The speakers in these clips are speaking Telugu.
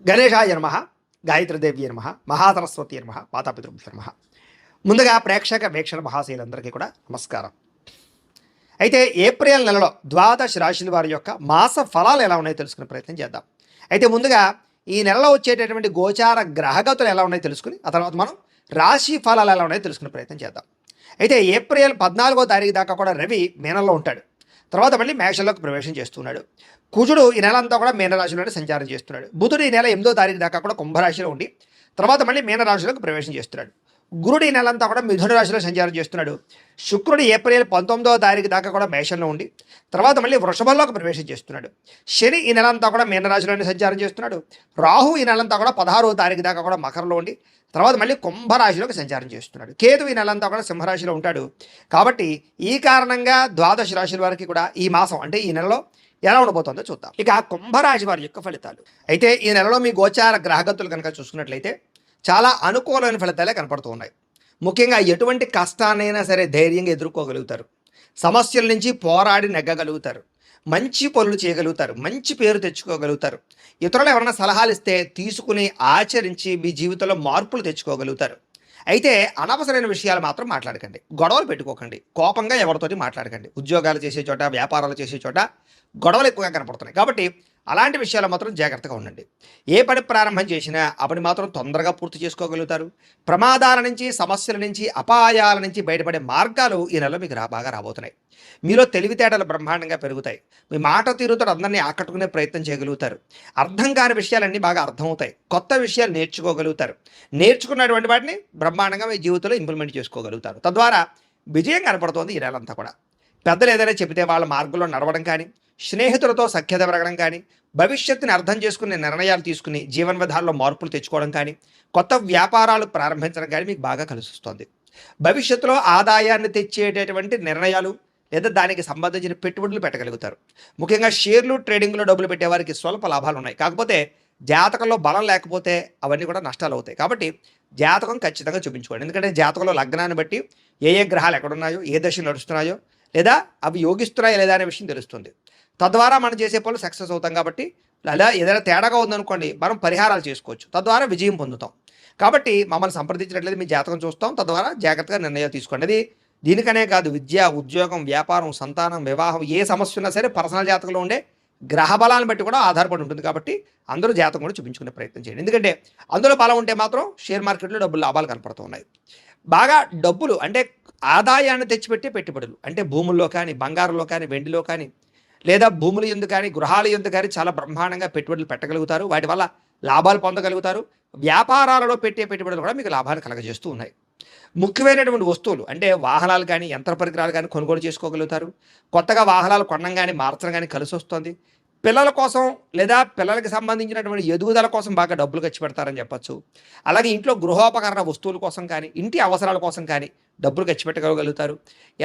గణేశాయ నమః, గాయత్రీదేవి నమః, మహాసరస్వతి నమః, మాతాపితృభ్యో నమః. ముందుగా ప్రేక్షక వీక్షణ మహాశీలందరికీ కూడా నమస్కారం. అయితే ఏప్రిల్ నెలలో ద్వాదశ రాశుల వారి యొక్క మాస ఫలాలు ఎలా ఉన్నాయో తెలుసుకునే ప్రయత్నం చేద్దాం. అయితే ముందుగా ఈ నెలలో వచ్చేటటువంటి గోచార గ్రహగతులు ఎలా ఉన్నాయో తెలుసుకుని ఆ తర్వాత మనం రాశి ఫలాలు ఎలా ఉన్నాయో తెలుసుకునే ప్రయత్నం చేద్దాం. అయితే ఏప్రిల్ 14వ తారీఖు దాకా కూడా రవి మీనంలో ఉంటాడు. తర్వాత మళ్ళీ మేషంలోకి ప్రవేశం చేస్తున్నాడు. కుజుడు ఈ నెల అంతా కూడా మీనరాశిలోనే సంచారం చేస్తున్నాడు. బుధుడు ఈ నెల 8వ తారీఖు దాకా కూడా కుంభరాశిలో ఉండి తర్వాత మళ్ళీ మీనరాశిలోకి ప్రవేశం చేస్తున్నాడు. గురుడు ఈ నెలంతా కూడా మిథున రాశిలో సంచారం చేస్తున్నాడు. శుక్రుడు ఏప్రిల్ 19వ తారీఖు దాకా కూడా మేషంలో ఉండి తర్వాత మళ్ళీ వృషభంలోకి ప్రవేశం చేస్తున్నాడు. శని ఈ నెలంతా కూడా మీనరాశిలోనే సంచారం చేస్తున్నాడు. రాహు ఈ నెలంతా కూడా 16వ తారీఖు దాకా కూడా మకరంలో ఉండి తర్వాత మళ్ళీ కుంభరాశిలోకి సంచారం చేస్తున్నాడు. కేతు ఈ నెలంతా కూడా సింహరాశిలో ఉంటాడు. కాబట్టి ఈ కారణంగా ద్వాదశ రాశుల వారికి కూడా ఈ మాసం అంటే ఈ నెలలో ఎలా ఉండబోతుందో చూద్దాం. ఇక కుంభరాశి వారి యొక్క ఫలితాలు. అయితే ఈ నెలలో మీ గోచార గ్రహగతులు కనుక చూసుకున్నట్లయితే చాలా అనుకూలమైన ఫలితాలే కనపడుతూ ఉన్నాయి. ముఖ్యంగా ఎటువంటి కష్టాన్నైనా సరే ధైర్యంగా ఎదుర్కోగలుగుతారు. సమస్యల నుంచి పోరాడి నెగ్గగలుగుతారు. మంచి పనులు చేయగలుగుతారు. మంచి పేరు తెచ్చుకోగలుగుతారు. ఇతరులు ఎవరైనా సలహాలు ఇస్తే తీసుకుని ఆచరించి మీ జీవితంలో మార్పులు తెచ్చుకోగలుగుతారు. అయితే అనవసరమైన విషయాలు మాత్రం మాట్లాడకండి. గొడవలు పెట్టుకోకండి. కోపంగా ఎవరితోటి మాట్లాడకండి. ఉద్యోగాలు చేసే చోట, వ్యాపారాలు చేసే చోట గొడవలు ఎక్కువగా కనపడుతున్నాయి. కాబట్టి అలాంటి విషయాలు మాత్రం జాగ్రత్తగా ఉండండి. ఏ పని ప్రారంభం చేసినా ఆ పని మాత్రం తొందరగా పూర్తి చేసుకోగలుగుతారు. ప్రమాదాల నుంచి, సమస్యల నుంచి, అపాయాల నుంచి బయటపడే మార్గాలు ఈ నెలలో మీకు బాగా రాబోతున్నాయి. మీలో తెలివితేటలు బ్రహ్మాండంగా పెరుగుతాయి. మీ మాట తీరుతో అందరినీ ఆకట్టుకునే ప్రయత్నం చేయగలుగుతారు. అర్థం కాని విషయాలన్నీ బాగా అర్థమవుతాయి. కొత్త విషయాలు నేర్చుకోగలుగుతారు. నేర్చుకున్నటువంటి వాటిని బ్రహ్మాండంగా మీ జీవితంలో ఇంప్లిమెంట్ చేసుకోగలుగుతారు. తద్వారా విజయం కనపడుతోంది ఈ నెలంతా కూడా. పెద్దలు ఏదైనా చెబితే వాళ్ళ మార్గంలో నడవడం కానీ, స్నేహితులతో సఖ్యత పెరగడం కానీ, భవిష్యత్తుని అర్థం చేసుకునే నిర్ణయాలు తీసుకుని జీవన విధానంలో మార్పులు తెచ్చుకోవడం కానీ, కొత్త వ్యాపారాలు ప్రారంభించడం కానీ మీకు బాగా కలిసి వస్తుంది. భవిష్యత్తులో ఆదాయాన్ని తెచ్చేటటువంటి నిర్ణయాలు లేదా దానికి సంబంధించిన పెట్టుబడులు పెట్టగలుగుతారు. ముఖ్యంగా షేర్లు, ట్రేడింగ్లో డబ్బులు పెట్టేవారికి స్వల్ప లాభాలు ఉన్నాయి. కాకపోతే జాతకంలో బలం లేకపోతే అవన్నీ కూడా నష్టాలు అవుతాయి. కాబట్టి జాతకం ఖచ్చితంగా చూపించుకోండి. ఎందుకంటే జాతకంలో లగ్నాన్ని బట్టి ఏ ఏ గ్రహాలు ఎక్కడున్నాయో, ఏ దశలు నడుస్తున్నాయో, లేదా అవి యోగిస్తున్నాయో లేదా అనే విషయం తెలుస్తుంది. తద్వారా మనం చేసే పనులు సక్సెస్ అవుతాం. కాబట్టి అలా ఏదైనా తేడాగా ఉందనుకోండి, మనం పరిహారాలు చేసుకోవచ్చు. తద్వారా విజయం పొందుతాం. కాబట్టి మమ్మల్ని సంప్రదించినట్లయితే మీ జాతకం చూస్తాం. తద్వారా జాగ్రత్తగా నిర్ణయాలు తీసుకోండి. అది దీనికనే కాదు, విద్య, ఉద్యోగం, వ్యాపారం, సంతానం, వివాహం ఏ సమస్య ఉన్నా సరే పర్సనల్ జాతకంలో ఉండే గ్రహ బలాన్ని బట్టి కూడా ఆధారపడి ఉంటుంది. కాబట్టి అందరూ జాతకం కూడా చూపించుకునే ప్రయత్నం చేయండి. ఎందుకంటే అందులో బలం ఉంటే మాత్రం షేర్ మార్కెట్లో డబ్బులు లాభాలు కనపడుతూ ఉన్నాయి. బాగా డబ్బులు అంటే ఆదాయాన్ని తెచ్చిపెట్టే పెట్టుబడులు అంటే భూముల్లో కానీ, బంగారంలో కానీ, వెండిలో కానీ, లేదా భూముల యందు కానీ, గృహాల యందు కానీ చాలా బ్రహ్మాండంగా పెట్టుబడులు పెట్టగలుగుతారు. వాటి వల్ల లాభాలు పొందగలుగుతారు. వ్యాపారాలలో పెట్టే పెట్టుబడులు కూడా మీకు లాభాలు కలగజేస్తూ ఉన్నాయి. ముఖ్యమైనటువంటి వస్తువులు అంటే వాహనాలు కానీ, యంత్ర పరికరాలు కానీ కొనుగోలు చేసుకోగలుగుతారు. కొత్తగా వాహనాలు కొనడం కానీ, మార్చడం కానీ కలిసి వస్తుంది. పిల్లల కోసం లేదా పిల్లలకి సంబంధించినటువంటి ఎదుగుదల కోసం బాగా డబ్బులు ఖర్చు పెడతారని చెప్పచ్చు. అలాగే ఇంట్లో గృహోపకరణ వస్తువుల కోసం కానీ, ఇంటి అవసరాల కోసం కానీ డబ్బులు ఖర్చు పెట్టగలుగుతారు.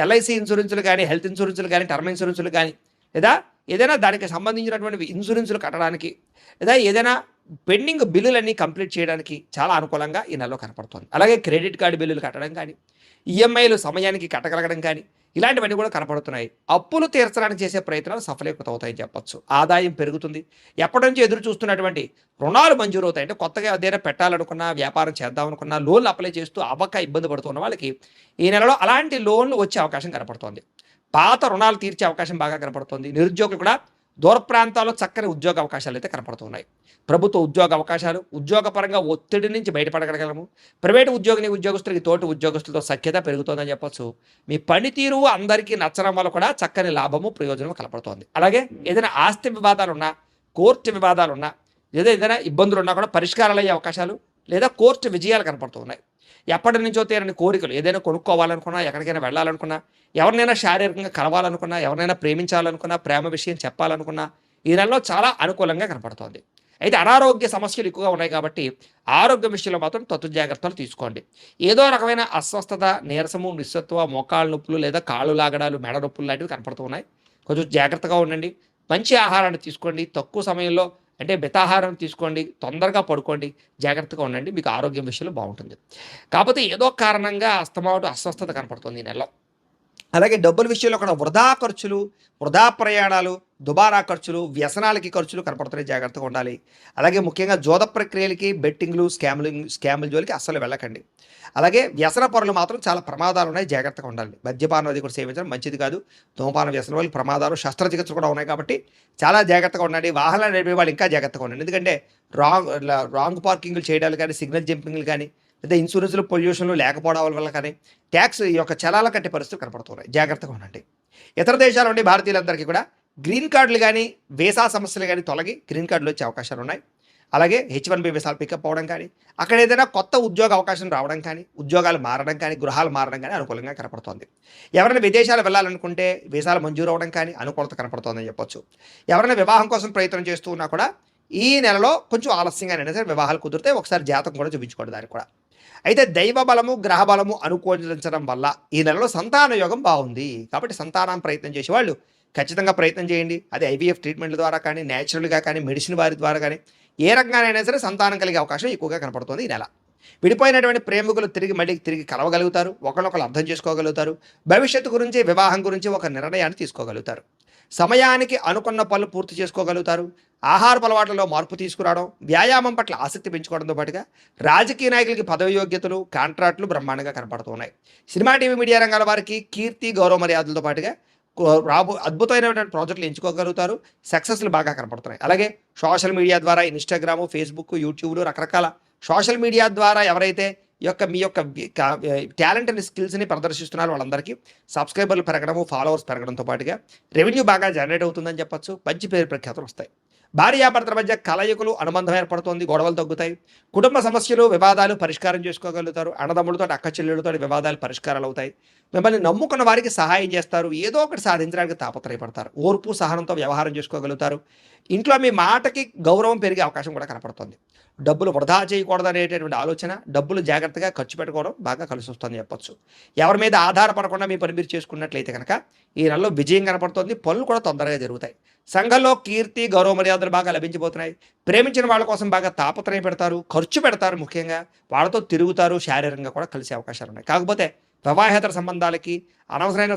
ఎల్ఐసి ఇన్సూరెన్సులు కానీ, హెల్త్ ఇన్సూరెన్సులు కానీ, టర్మ్ ఇన్సూరెన్సులు కానీ, లేదా ఏదైనా దానికి సంబంధించినటువంటి ఇన్సూరెన్సులు కట్టడానికి, లేదా ఏదైనా పెండింగ్ బిల్లులన్నీ కంప్లీట్ చేయడానికి చాలా అనుకూలంగా ఈ నెలలో కనపడుతుంది. అలాగే క్రెడిట్ కార్డు బిల్లులు కట్టడం కానీ, ఈఎంఐలు సమయానికి కట్టగలగడం కానీ ఇలాంటివన్నీ కూడా కనపడుతున్నాయి. అప్పులు తీర్చడానికి చేసే ప్రయత్నాలు సఫలీకృతమవుతాయని చెప్పచ్చు. ఆదాయం పెరుగుతుంది. ఎప్పటి నుంచి ఎదురు చూస్తున్నటువంటి రుణాలు మంజూరు అవుతాయి. అంటే కొత్తగా ఏదైనా పెట్టాలనుకున్నా, వ్యాపారం చేద్దామనుకున్నా, లోన్లు అప్లై చేస్తూ అవ్వక ఇబ్బంది పడుతున్న వాళ్ళకి ఈ నెలలో అలాంటి లోన్లు వచ్చే అవకాశం కనపడుతోంది. పాత రుణాలు తీర్చే అవకాశం బాగా కనపడుతుంది. నిరుద్యోగులు కూడా దూర ప్రాంతాల్లో చక్కని ఉద్యోగ అవకాశాలు అయితే కనపడుతున్నాయి. ప్రభుత్వ ఉద్యోగ అవకాశాలు, ఉద్యోగపరంగా ఒత్తిడి నుంచి బయటపడగలగలము. ప్రైవేటు ఉద్యోగస్తులకి తోటి ఉద్యోగస్తులతో సఖ్యత పెరుగుతోందని చెప్పొచ్చు. మీ పనితీరు అందరికీ నచ్చడం వల్ల కూడా చక్కని లాభము, ప్రయోజనం కనపడుతోంది. అలాగే ఏదైనా ఆస్తి వివాదాలున్నా, కోర్టు వివాదాలున్నా, లేదా ఏదైనా ఇబ్బందులు ఉన్నా కూడా పరిష్కారాలు అయ్యే అవకాశాలు లేదా కోర్టు విజయాలు కనపడుతున్నాయి. ఎప్పటి నుంచో తీరని కోరికలు ఏదైనా కొనుక్కోవాలనుకున్నా, ఎక్కడికైనా వెళ్ళాలనుకున్నా, ఎవరినైనా శారీరకంగా కలవాలనుకున్నా, ఎవరినైనా ప్రేమించాలనుకున్నా, ప్రేమ విషయం చెప్పాలనుకున్నా ఈ నెలలో చాలా అనుకూలంగా కనపడుతోంది. అయితే అనారోగ్య సమస్యలు ఎక్కువగా ఉన్నాయి. కాబట్టి ఆరోగ్య విషయంలో మాత్రం తత్తు జాగ్రత్తలు తీసుకోండి. ఏదో రకమైన అస్వస్థత, నీరసము, నిస్సత్వ, మోకాళ్ళ నొప్పులు లేదా కాళ్ళు లాగడాలు, మెడ నొప్పులు లాంటివి కనపడుతూ ఉన్నాయి. కొంచెం జాగ్రత్తగా ఉండండి. మంచి ఆహారాన్ని తీసుకోండి. తక్కువ సమయంలో అంటే మితాహారం తీసుకోండి. తొందరగా పడుకోండి. జాగ్రత్తగా ఉండండి. మీకు ఆరోగ్యం విషయంలో బాగుంటుంది. కాకపోతే ఏదో కారణంగా అస్తమాటు అస్వస్థత కనపడుతుంది ఈ నెలలో. అలాగే డబ్బుల విషయంలో కూడా వృధా ఖర్చులు, వృధా ప్రయాణాలు, దుబారా ఖర్చులు, వ్యసనాలకి ఖర్చులు కనపడుతున్నాయి. జాగ్రత్తగా ఉండాలి. అలాగే ముఖ్యంగా జోద ప్రక్రియలకి, బెట్టింగ్‌లు, స్కాముల జోలికి అస్సలు వెళ్ళకండి. అలాగే వ్యసన పరులు మాత్రం చాలా ప్రమాదాలున్నాయి. జాగ్రత్తగా ఉండాలి. మద్యపానం అది కూడా సేవించడం మంచిది కాదు. ధూమపాన వ్యసనం వల్ల ప్రమాదాలు, శస్త్రచికిత్సలు కూడా ఉన్నాయి కాబట్టి చాలా జాగ్రత్తగా ఉండండి. వాహనాలు నడిపే వాళ్ళు ఇంకా జాగ్రత్తగా ఉండండి. ఎందుకంటే రాంగ్ పార్కింగ్‌లు చేయడాలు కానీ, సిగ్నల్ జంపింగ్‌లు కానీ, లేదా ఇన్సూరెన్స్‌లు, పొల్యూషన్‌లు లేకపోవడం వల్ల కానీ, ట్యాక్స్ ఈ యొక్క చలాల కట్టే పరిస్థితులు కనపడుతున్నాయి. జాగ్రత్తగా ఉండండి. ఇతర దేశాల నుండి భారతీయులందరికీ కూడా గ్రీన్ కార్డులు గానీ, వీసా సమస్యలు గానీ తొలగి గ్రీన్ కార్డులు వచ్చే అవకాశాలున్నాయి. అలాగే H1B వీసాలు పికప్ అవ్వడం కానీ, అక్కడ ఏదైనా కొత్త ఉద్యోగ అవకాశం రావడం కానీ, ఉద్యోగాలు మారడం కానీ, గృహాలు మారడం కానీ అనుకూలంగా కనపడుతోంది. ఎవరైనా విదేశాలు వెళ్ళాలనుకుంటే వీసాలు మంజూరు అవ్వడం కానీ అనుకూలత కనపడుతోందని చెప్పొచ్చు. ఎవరైనా వివాహం కోసం ప్రయత్నం చేస్తూ ఉన్నా కూడా ఈ నెలలో కొంచెం ఆలస్యంగానైనా సరే వివాహాలు కుదిరితే ఒకసారి జాతకం కూడా చూపించుకోండి దానికి కూడా. అయితే దైవ బలము, గ్రహ బలము అనుకూలించడం వల్ల ఈ నెలలో సంతాన యోగం బాగుంది. కాబట్టి సంతానం ప్రయత్నం చేసేవాళ్ళు ఖచ్చితంగా ప్రయత్నం చేయండి. అది IVF ట్రీట్మెంట్ల ద్వారా కానీ, న్యాచురల్‌గా కానీ, మెడిసిన్ వారి ద్వారా కానీ, ఏ రకంగానైనా సరే సంతానం కలిగే అవకాశం ఎక్కువగా కనపడుతుంది ఈ నెల. విడిపోయినటువంటి ప్రేమికులు మళ్ళీ తిరిగి కలవగలుగుతారు. ఒకళ్ళొకళ్ళు అర్థం చేసుకోగలుగుతారు. భవిష్యత్తు గురించి, వివాహం గురించి ఒక నిర్ణయాన్ని తీసుకోగలుగుతారు. సమయానికి అనుకున్న పనులు పూర్తి చేసుకోగలుగుతారు. ఆహారపు అలవాట్లలో మార్పు తీసుకురావడం, వ్యాయామం పట్ల ఆసక్తి పెంచుకోవడంతో పాటుగా రాజకీయ నాయకులకి పదవి యోగ్యతలు, కాంట్రాక్టులు బ్రహ్మాండంగా కనపడుతున్నాయి. సినిమా, టీవీ, మీడియా రంగాల వారికి కీర్తి, గౌరవ మర్యాదలతో పాటుగా అద్భుతమైనటువంటి ప్రాజెక్టులు ఎంచుకోగలుగుతారు. సక్సెస్‌లు బాగా కనపడుతున్నాయి. అలాగే సోషల్ మీడియా ద్వారా ఇన్‌స్టాగ్రాము, ఫేస్‌బుక్, యూట్యూబ్‌లు రకరకాల సోషల్ మీడియా ద్వారా ఎవరైతే మీ యొక్క టాలెంట్ అండ్ స్కిల్స్‌ని ప్రదర్శిస్తున్నారో వాళ్ళందరికీ సబ్స్క్రైబర్లు పెరగడము, ఫాలోవర్స్ పెరగడంతో పాటుగా రెవెన్యూ బాగా జనరేట్ అవుతుందని చెప్పొచ్చు. మంచి పేరు ప్రఖ్యాతులు వస్తాయి. భార్యాభర్తల మధ్య కలయికలు, అనుబంధం ఏర్పడుతోంది. గొడవలు తగ్గుతాయి. కుటుంబ సమస్యలు, వివాదాలు పరిష్కారం చేసుకోగలుగుతారు. అన్నదమ్ములతో, అక్క చెల్లెళ్ళతో వివాదాలు పరిష్కారాలు అవుతాయి. మిమ్మల్ని నమ్ముకున్న వారికి సహాయం చేస్తారు. ఏదో ఒకటి సాధించడానికి తాపత్రయపడతారు. ఓర్పు, సహనంతో వ్యవహారం చేసుకోగలుగుతారు. ఇంట్లో మీ మాటకి గౌరవం పెరిగే అవకాశం కూడా కనపడుతుంది. డబ్బులు వృధా చేయకూడదనేటటువంటి ఆలోచన, డబ్బులు జాగ్రత్తగా ఖర్చు పెట్టుకోవడం బాగా కలిసి వస్తుందని చెప్పొచ్చు. ఎవరి మీద ఆధారపడకుండా మీ పని మీరు చేసుకున్నట్లయితే కనుక ఈ నెలలో విజయం కనపడుతుంది. పనులు కూడా తొందరగా జరుగుతాయి. సంఘంలో కీర్తి, గౌరవ మర్యాదలు బాగా లభించబోతున్నాయి. ప్రేమించిన వాళ్ళ కోసం బాగా తాపత్రయం పెడతారు, ఖర్చు పెడతారు. ముఖ్యంగా వాళ్ళతో తిరుగుతారు. శారీరకంగా కూడా కలిసే అవకాశాలు ఉన్నాయి. కాకపోతే వివాహేతర సంబంధాలకి, అనవసరమైన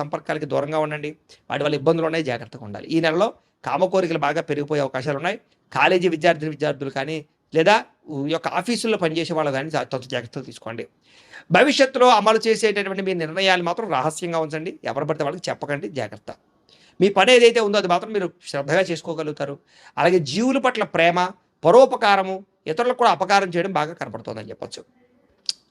సంపర్కాలకి దూరంగా ఉండండి. వాటి వల్ల ఇబ్బందులు ఉన్నాయి. జాగ్రత్తగా ఉండాలి. ఈ నెలలో కామ కోరికలు బాగా పెరిగిపోయే అవకాశాలు ఉన్నాయి. కాలేజీ విద్యార్థులు కానీ, లేదా ఈ యొక్క ఆఫీసుల్లో పనిచేసే వాళ్ళు కానీ కొంత జాగ్రత్తలు తీసుకోండి. భవిష్యత్తులో అమలు చేసేటటువంటి మీ నిర్ణయాలు మాత్రం రహస్యంగా ఉంచండి. ఎవరు పడితే వాళ్ళకి చెప్పకండి. జాగ్రత్త. మీ పని ఏదైతే ఉందో అది మాత్రం మీరు శ్రద్ధగా చేసుకోగలుగుతారు. అలాగే జీవుల పట్ల ప్రేమ, పరోపకారము, ఇతరులకు కూడా అపకారం చేయడం బాగా కనపడుతుందని చెప్పొచ్చు.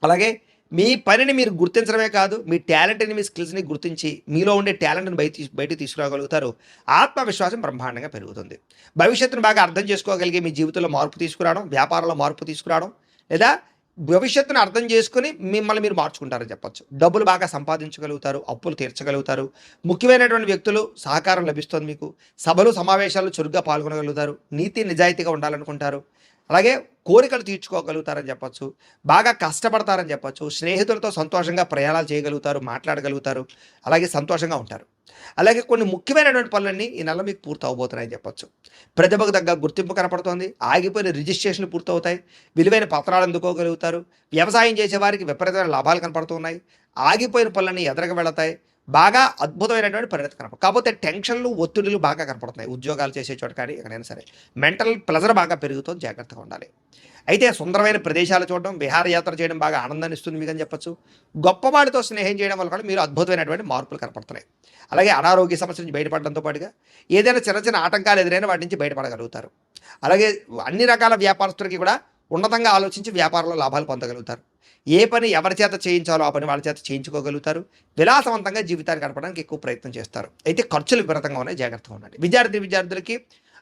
అలాగే మీ పనిని మీరు గుర్తించడమే కాదు, మీ టాలెంట్‌ని, మీ స్కిల్స్‌ని గుర్తించి మీలో ఉండే టాలెంట్‌ని బయటికి తీసుకురాగలుగుతారు. ఆత్మవిశ్వాసం బ్రహ్మాండంగా పెరుగుతుంది. భవిష్యత్తును బాగా అర్థం చేసుకోగలిగే మీ జీవితంలో మార్పు తీసుకురావడం, వ్యాపారంలో మార్పు తీసుకురావడం, లేదా భవిష్యత్తును అర్థం చేసుకొని మిమ్మల్ని మీరు మార్చుకుంటారని చెప్పొచ్చు. డబ్బులు బాగా సంపాదించగలుగుతారు. అప్పులు తీర్చగలుగుతారు. ముఖ్యమైనటువంటి వ్యక్తులు సహకారం లభిస్తుంది మీకు. సభలు, సమావేశాల్లో చురుగ్గా పాల్గొనగలుగుతారు. నీతి నిజాయితీగా ఉండాలనుకుంటారు. అలాగే కోరికలు తీర్చుకోగలుగుతారని చెప్పొచ్చు. బాగా కష్టపడతారని చెప్పొచ్చు. స్నేహితులతో సంతోషంగా ప్రయాణాలు చేయగలుగుతారు, మాట్లాడగలుగుతారు. అలాగే సంతోషంగా ఉంటారు. అలాగే కొన్ని ముఖ్యమైనటువంటి పనులన్నీ ఈ నెల మీకు పూర్తి అవబోతున్నాయని చెప్పొచ్చు. ప్రతిభకు తగ్గ గుర్తింపు కనపడుతోంది. ఆగిపోయిన రిజిస్ట్రేషన్లు పూర్తవుతాయి. విలువైన పత్రాలు అందుకోగలుగుతారు. వ్యవసాయం చేసేవారికి విపరీతమైన లాభాలు కనపడుతున్నాయి. ఆగిపోయిన పనులన్నీ ఎదరగా వెళతాయి. బాగా అద్భుతమైనటువంటి పరిణతి కనపడుతుంది. కాకపోతే టెన్షన్లు, ఒత్తిడులు బాగా కనపడుతున్నాయి. ఉద్యోగాలు చేసే చోట కానీ ఎక్కడైనా సరే మెంటల్ ప్రెజర్ బాగా పెరుగుతుంది. జాగ్రత్తగా ఉండాలి. అయితే సుందరమైన ప్రదేశాలు చూడడం, విహారయాత్ర చేయడం బాగా ఆనందాన్ని ఇస్తుంది మీకు అని చెప్పొచ్చు. గొప్పవాడితో స్నేహం చేయడం వల్ల కూడా మీరు అద్భుతమైనటువంటి మార్పులు కనపడుతున్నాయి. అలాగే అనారోగ్య సమస్య నుంచి బయటపడడంతో పాటుగా ఏదైనా చిన్న చిన్న ఆటంకాలు ఎదురైనా వాటి నుంచి బయటపడగలుగుతారు. అలాగే అన్ని రకాల వ్యాపారస్తులకి కూడా ఉన్నతంగా ఆలోచించి వ్యాపారంలో లాభాలు పొందగలుగుతారు. ఏ పని ఎవరి చేత చేయించాలో ఆ పని వాళ్ళ చేత చేయించుకోగలుగుతారు. విలాసవంతంగా జీవితాన్ని గడపడానికి ఎక్కువ ప్రయత్నం చేస్తారు. అయితే ఖర్చులు విపరీతంగా ఉన్నాయి. జాగ్రత్తగా ఉండండి. విద్యార్థులకి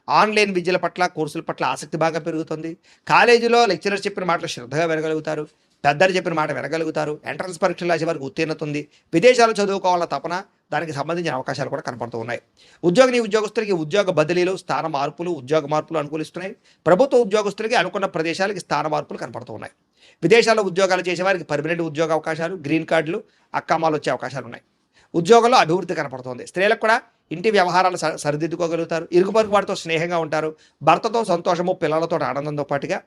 ఆన్లైన్ విద్యల పట్ల, కోర్సుల పట్ల ఆసక్తి బాగా పెరుగుతుంది. కాలేజీలో లెక్చరర్ చెప్పిన మాటలు శ్రద్ధగా వినగలుగుతారు. పెద్దలు చెప్పిన మాట వినగలుగుతారు. ఎంట్రన్స్ పరీక్షలు రాసే వారికి ఉత్తీర్ణత ఉంది. విదేశాలు చదువుకోవాలన్న తపన, దానికి సంబంధించిన అవకాశాలు కూడా కనపడుతూ ఉన్నాయి. ఉద్యోగస్తులకి ఉద్యోగ బదిలీలు, స్థాన మార్పులు, ఉద్యోగ మార్పులు అనుకూలిస్తున్నాయి. ప్రభుత్వ ఉద్యోగస్తులకి అనుకున్న ప్రదేశాలకి స్థాన మార్పులు కనపడుతూ ఉన్నాయి. విదేశాల్లో ఉద్యోగాలు చేసేవారికి పర్మనెంట్ ఉద్యోగ అవకాశాలు, గ్రీన్ కార్డులు, అక్కామాలు వచ్చే అవకాశాలు ఉన్నాయి. ఉద్యోగంలో అభివృద్ధి కనపడుతుంది. స్త్రీలకు కూడా ఇంటి వ్యవహారాలు సరిదిద్దుకోగలుగుతారు. ఇరుగు పొరుగు వారితో స్నేహంగా ఉంటారు. భర్తతో సంతోషము, పిల్లలతో ఆనందంతో పాటుగా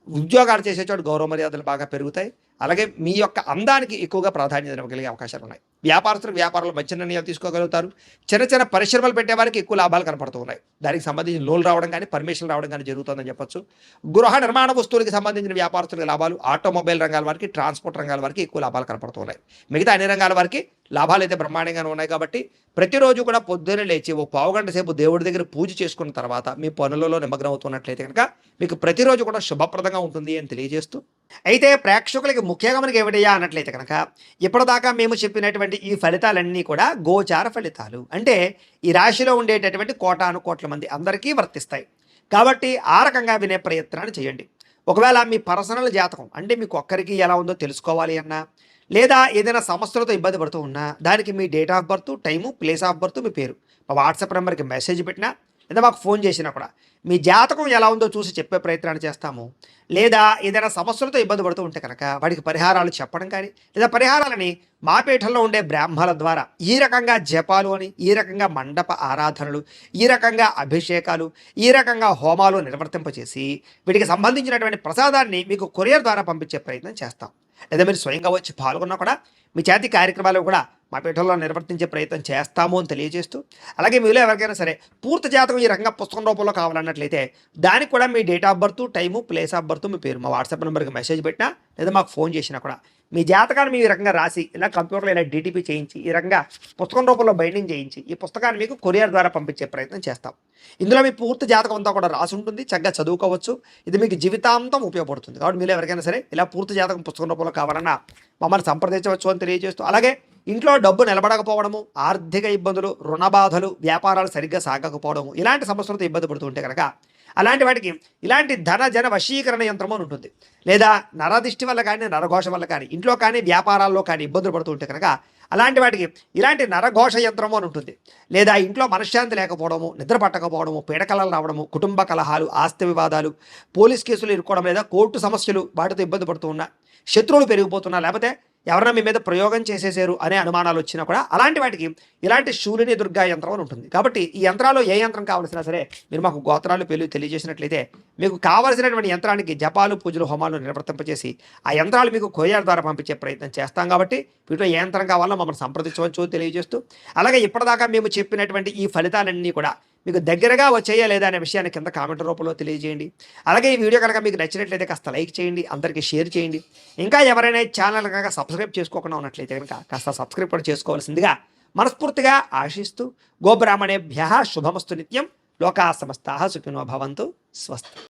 ఉద్యోగాలు చేసే చోటు గౌరవ మర్యాదలు బాగా పెరుగుతాయి. అలాగే మీ యొక్క అందానికి ఎక్కువగా ప్రాధాన్యత ఇవ్వగలిగే అవకాశాలు ఉన్నాయి. వ్యాపారస్తులకు వ్యాపారంలో మంచి నిర్ణయాలు తీసుకోగలుగుతారు. చిన్న చిన్న పరిశ్రమలు పెట్టే వారికి ఎక్కువ లాభాలు కనపడుతూ ఉన్నాయి. దానికి సంబంధించి లోన్లు రావడం కానీ పర్మిషన్ రావడం కానీ జరుగుతుందని చెప్పొచ్చు. గృహ నిర్మాణ వస్తువులకు సంబంధించిన వ్యాపారస్తులకు లాభాలు, ఆటోమొబైల్ రంగాల వారికి, ట్రాన్స్పోర్ట్ రంగాల వారికి ఎక్కువ లాభాలు కనపడుతూ ఉన్నాయి. మిగతా అన్ని రంగాల వారికి లాభాలు అయితే బ్రహ్మాండంగానే ఉన్నాయి. కాబట్టి ప్రతిరోజు కూడా పొద్దున్నే లేచి ఓ పావుగంట సేపు దేవుడి దగ్గర పూజ చేసుకున్న తర్వాత మీ పనులలో నిమగ్నం అవుతున్నట్లయితే కనుక మీకు ప్రతిరోజు కూడా శుభప్రదంగా ఉంటుంది అని తెలియజేస్తూ, అయితే ప్రేక్షకులకి ముఖ్యంగా మనకి ఏమిటయ్యా అన్నట్లయితే కనుక ఇప్పటిదాకా మేము చెప్పినటువంటి ఈ ఫలితాలన్నీ కూడా గోచార ఫలితాలు, అంటే ఈ రాశిలో ఉండేటటువంటి కోటాను కోట్ల మంది అందరికీ వర్తిస్తాయి. కాబట్టి ఆ రకంగా వినే ప్రయత్నాన్ని చేయండి. ఒకవేళ మీ పర్సనల్ జాతకం అంటే మీకు ఒక్కరికి ఎలా ఉందో తెలుసుకోవాలి అన్నా, లేదా ఏదైనా సమస్యలతో ఇబ్బంది పడుతూ ఉన్నా దానికి మీ date of birth, time, place of birth, మీ పేరు మా వాట్సాప్ నెంబర్కి మెసేజ్ పెట్టినా లేదా మాకు ఫోన్ చేసినా కూడా మీ జాతకం ఎలా ఉందో చూసి చెప్పే ప్రయత్నాన్ని చేస్తాము. లేదా ఏదైనా సమస్యలతో ఇబ్బంది పడుతూ ఉంటే కనుక వాటికి పరిహారాలు చెప్పడం కానీ, లేదా పరిహారాలని మా పీఠంలో ఉండే బ్రాహ్మణుల ద్వారా ఈ రకంగా జపాలు అని, ఈ రకంగా మండప ఆరాధనలు, ఈ రకంగా అభిషేకాలు, ఈ రకంగా హోమాలు నిర్వర్తింపచేసి వీటికి సంబంధించినటువంటి ప్రసాదాన్ని మీకు కొరియర్ ద్వారా పంపించే ప్రయత్నం చేస్తాం. లేదా మీరు స్వయంగా వచ్చి పాల్గొన్నా కూడా మీ చేతి కార్యక్రమాలు కూడా మా పీఠంలో నిర్వర్తించే ప్రయత్నం చేస్తాము అని తెలియజేస్తూ, అలాగే మీలో ఎవరికైనా సరే పూర్తి జాతకం ఈ రకంగా పుస్తకం రూపంలో కావాలన్నట్లయితే దానికి కూడా మీ date of birth, time, place of birth, మీ పేరు మా వాట్సాప్ నెంబర్కి మెసేజ్ పెట్టినా లేదా మాకు ఫోన్ చేసినా కూడా మీ జాతకాన్ని మీ రకంగా రాసి ఇలా కంప్యూటర్లో ఇలా డీటీపీ చేయించి ఈ రకంగా పుస్తకం రూపంలో బైండింగ్ చేయించి ఈ పుస్తకాన్ని మీకు కొరియర్ ద్వారా పంపించే ప్రయత్నం చేస్తాం. ఇందులో మీ పూర్తి జాతకం అంతా కూడా రాసి ఉంటుంది, చక్కగా చదువుకోవచ్చు. ఇది మీకు జీవితాంతం ఉపయోగపడుతుంది. కాబట్టి మీరు ఎవరికైనా సరే ఇలా పూర్తి జాతకం పుస్తకం రూపంలో కావాలన్నా మమ్మల్ని సంప్రదించవచ్చు అని తెలియజేస్తూ, అలాగే ఇంట్లో డబ్బు నిలబడకపోవడము, ఆర్థిక ఇబ్బందులు, రుణ బాధలు, వ్యాపారాలు సరిగ్గా సాగకపోవడము, ఇలాంటి సమస్యలతో ఇబ్బంది పడుతూ ఉంటే కనుక అలాంటి వాటికి ఇలాంటి ధన జన వశీకరణ యంత్రము అని ఉంటుంది. లేదా నరదిష్టి వల్ల కానీ, నరఘోష వల్ల కానీ, ఇంట్లో కానీ వ్యాపారాల్లో కానీ ఇబ్బందులు పడుతూ ఉంటే కనుక అలాంటి వాటికి ఇలాంటి నరఘోష యంత్రము అని ఉంటుంది. లేదా ఇంట్లో మనశ్శాంతి లేకపోవడము, నిద్ర పట్టకపోవడము, పీడకలలు రావడము, కుటుంబ కలహాలు, ఆస్తి వివాదాలు, పోలీస్ కేసులు ఇరుక్కోవడం, లేదా కోర్టు సమస్యలు వాటితో ఇబ్బంది పడుతూ ఉన్నా, శత్రువులు పెరిగిపోతున్నా, లేకపోతే ఎవరైనా మీ మీద ప్రయోగం చేసేసారు అనే అనుమానాలు వచ్చినా కూడా అలాంటి వాటికి ఇలాంటి శూలిని దుర్గా యంత్రం అని ఉంటుంది. కాబట్టి ఈ యంత్రాలు ఏ యంత్రం కావాల్సినా సరే మీరు మాకు గోత్రాలు పేర్లు తెలియజేసినట్లయితే మీకు కావాల్సినటువంటి యంత్రానికి జపాలు, పూజలు, హోమాలు నిర్వర్తింపచేసి ఆ యంత్రాలు మీకు కొరియర్ ద్వారా పంపించే ప్రయత్నం చేస్తాం. కాబట్టి వీటిలో ఏ యంత్రం కావాలో మమ్మల్ని సంప్రదించవచ్చు తెలియజేస్తూ, అలాగే ఇప్పటిదాకా మేము చెప్పినటువంటి ఈ ఫలితాలన్నీ కూడా మీకు దగ్గరగా వచ్చేయా లేదా అనే విషయాన్ని కింద కామెంట్ రూపంలో తెలియజేయండి. అలాగే ఈ వీడియో కనుక మీకు నచ్చినట్లయితే కాస్త లైక్ చేయండి, అందరికీ షేర్ చేయండి. ఇంకా ఎవరైనా ఛానల్ కనుక సబ్స్క్రైబ్ చేసుకోకుండా ఉన్నట్లయితే కనుక కాస్త సబ్స్క్రైబ్ కూడా చేసుకోవాల్సిందిగా మనస్ఫూర్తిగా ఆశిస్తూ, గోబ్రాహ్మణేభ్యః శుభమస్తు నిత్యం, లోకా సమస్తాః సుఖినో భవంతు, స్వస్తి.